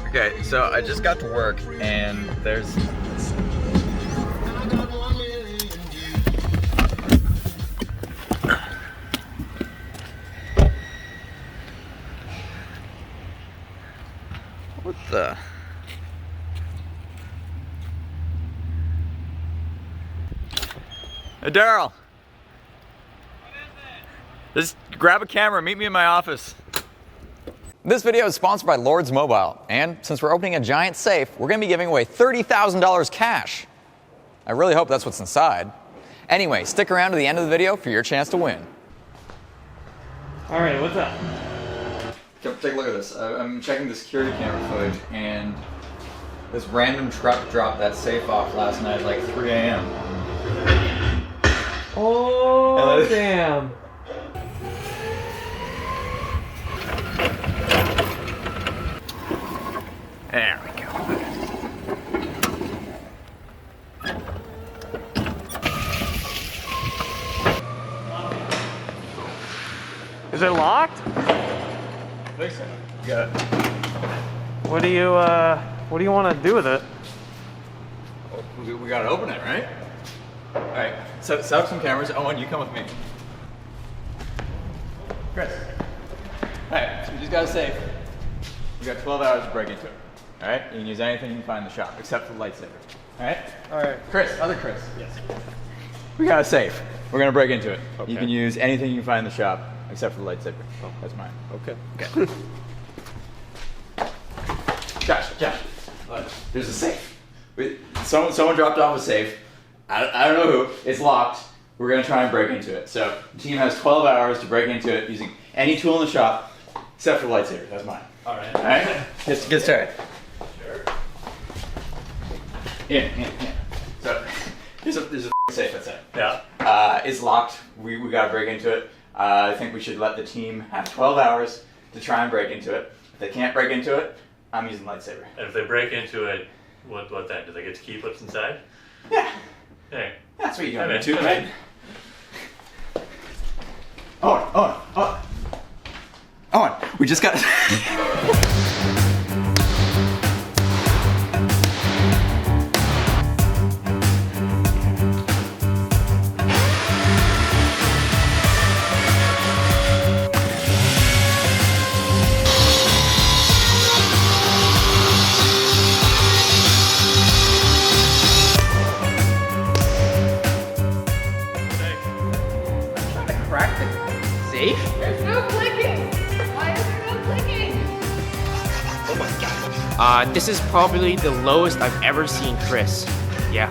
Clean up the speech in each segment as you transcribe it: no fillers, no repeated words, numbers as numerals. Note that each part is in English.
Okay, so I just got to work and there's... What the... Hey, Daryl. Just grab a camera, meet me in my office. This video is sponsored by Lords Mobile, and since we're opening a giant safe, we're going to be giving away $30,000 cash. I really hope that's what's inside. Anyway, stick around to the end of the video for your chance to win. All right, what's up? Take a look at this. I'm checking the security camera footage, and this random truck dropped that safe off last night at like 3 a.m. Oh, damn. There we go. Is it locked? I think so. You got it. What do you want to do with it? Well, we gotta open it, right? Alright, set up some cameras. Owen, you come with me. Chris. Alright, so we just got a safe. We got 12 hours to break into it. Alright? You can use anything you can find in the shop, except for the lightsaber. Alright? Alright. Chris, other Chris. Yes. We got a safe. We're gonna break into it. Okay. You can use anything you can find in the shop, except for the lightsaber. Oh, that's mine. Okay. Okay. Josh, look, there's a safe. Someone dropped off a safe. I don't know who. It's locked. We're gonna try and break into it. So the team has 12 hours to break into it using any tool in the shop, except for the lightsaber. That's mine. All right. All right. Get started. Sure. Yeah. So there's a safe outside. Yeah. It's locked. We gotta break into it. I think we should let the team have 12 hours to try and break into it. If they can't break into it, I'm using the lightsaber. And if they break into it, what then? Do they get to keep what's inside? Yeah. Hey. That's what you're doing, Hey, too, man. right? Owen, we just got... There's no clicking! Why is there no clicking? This is probably the lowest I've ever seen Chris. Yeah.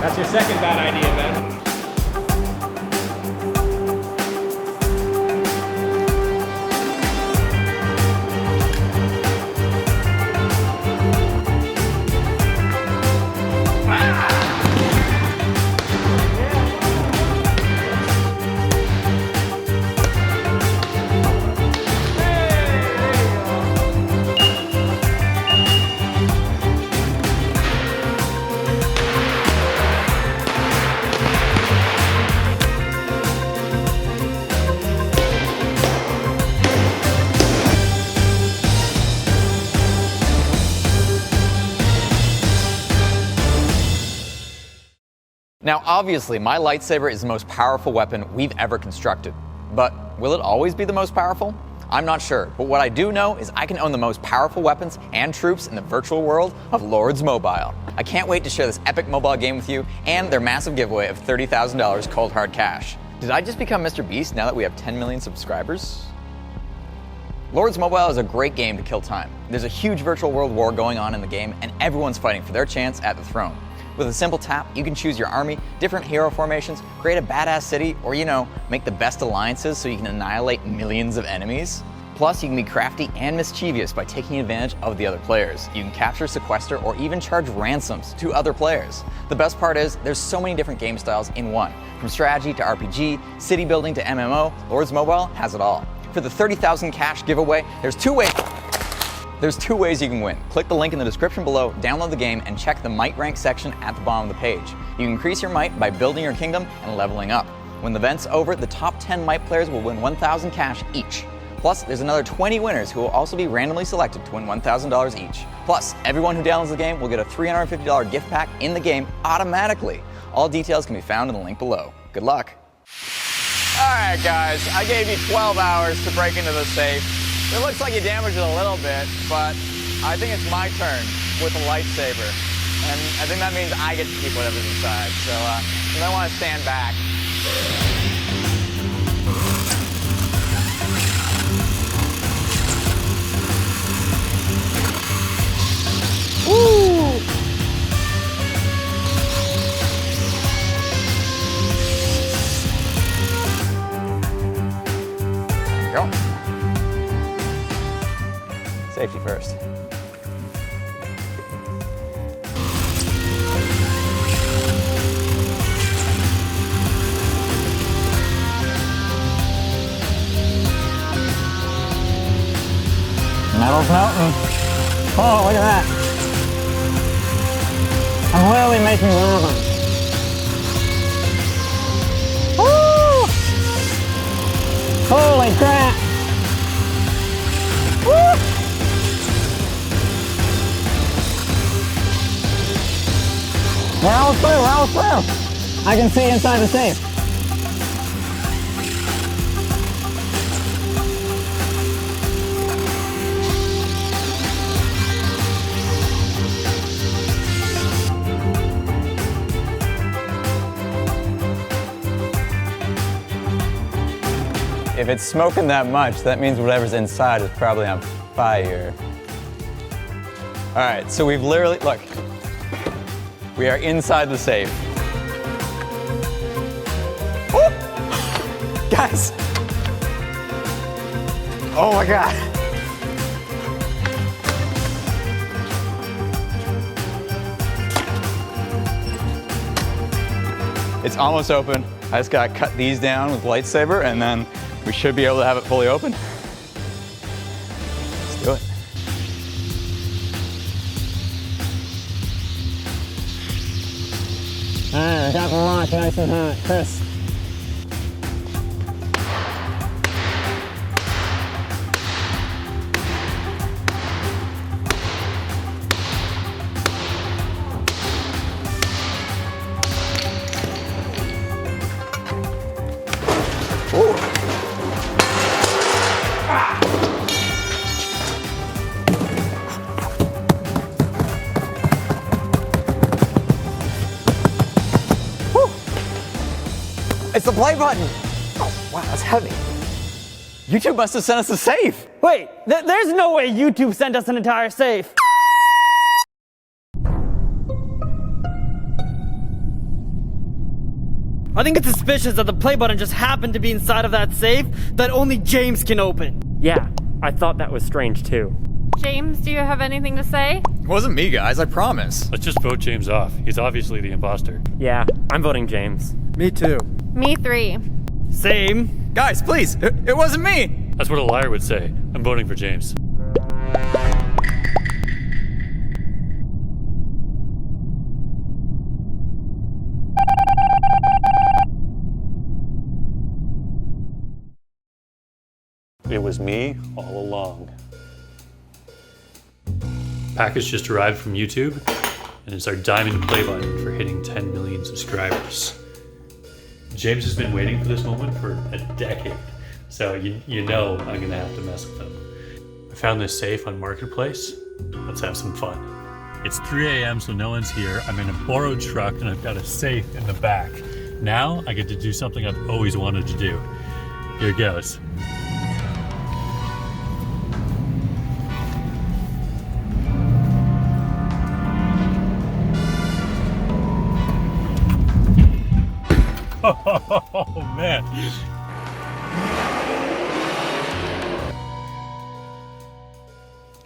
That's your second bad idea, Ben. Now, obviously, my lightsaber is the most powerful weapon we've ever constructed. But will it always be the most powerful? I'm not sure, but what I do know is I can own the most powerful weapons and troops in the virtual world of Lords Mobile. I can't wait to share this epic mobile game with you and their massive giveaway of $30,000 cold hard cash. Did I just become Mr. Beast now that we have 10 million subscribers? Lords Mobile is a great game to kill time. There's a huge virtual world war going on in the game, and everyone's fighting for their chance at the throne. With a simple tap, you can choose your army, different hero formations, create a badass city, or, make the best alliances so you can annihilate millions of enemies. Plus, you can be crafty and mischievous by taking advantage of the other players. You can capture, sequester, or even charge ransoms to other players. The best part is, there's so many different game styles in one. From strategy to RPG, city building to MMO, Lords Mobile has it all. For the 30,000 cash giveaway, there's two ways you can win. Click the link in the description below, download the game, and check the might rank section at the bottom of the page. You can increase your might by building your kingdom and leveling up. When the event's over, the top 10 might players will win 1,000 cash each. Plus, there's another 20 winners who will also be randomly selected to win $1,000 each. Plus, everyone who downloads the game will get a $350 gift pack in the game automatically. All details can be found in the link below. Good luck. All right, guys, I gave you 12 hours to break into the safe. It looks like you damaged it a little bit, but I think it's my turn with a lightsaber. And I think that means I get to keep whatever's inside. So you might want to stand back. Woo! There you go. Safety first. Metal's melting. Oh, look at that. I'm literally making lava. Woo! Holy crap! Woo! We're almost through. I can see inside the safe. If it's smoking that much, that means whatever's inside is probably on fire. All right, so we've literally, look, we are inside the safe. Woo! Guys. Oh my God. It's almost open. I just gotta cut these down with lightsaber and then we should be able to have it fully open. Let's do it. All right, we got the lock nice and hot. Chris. It's the play button. Oh, wow, that's heavy. YouTube must have sent us a safe. Wait, there's no way YouTube sent us an entire safe. I think it's suspicious that the play button just happened to be inside of that safe that only James can open. Yeah, I thought that was strange too. James, do you have anything to say? It wasn't me, guys, I promise. Let's just vote James off. He's obviously the imposter. Yeah, I'm voting James. Me too. Me 3. Same. Guys, please, it wasn't me. That's what a liar would say. I'm voting for James. It was me all along. Package just arrived from YouTube, and it's our diamond play button for hitting 10 million subscribers. James has been waiting for this moment for a decade, so you know I'm gonna have to mess with him. I found this safe on Marketplace. Let's have some fun. It's 3 a.m. so no one's here. I'm in a borrowed truck and I've got a safe in the back. Now I get to do something I've always wanted to do. Here goes. Oh man.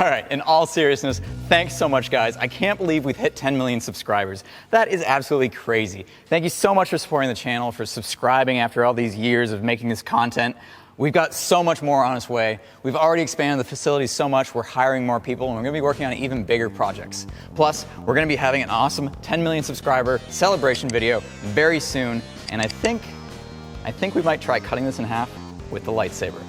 All right, in all seriousness, thanks so much, guys. I can't believe we've hit 10 million subscribers. That is absolutely crazy. Thank you so much for supporting the channel, for subscribing after all these years of making this content. We've got so much more on its way. We've already expanded the facility so much, we're hiring more people, and we're gonna be working on even bigger projects. Plus, we're gonna be having an awesome 10 million subscriber celebration video very soon, and I think we might try cutting this in half with the lightsaber.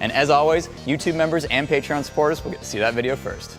And as always, YouTube members and Patreon supporters will get to see that video first.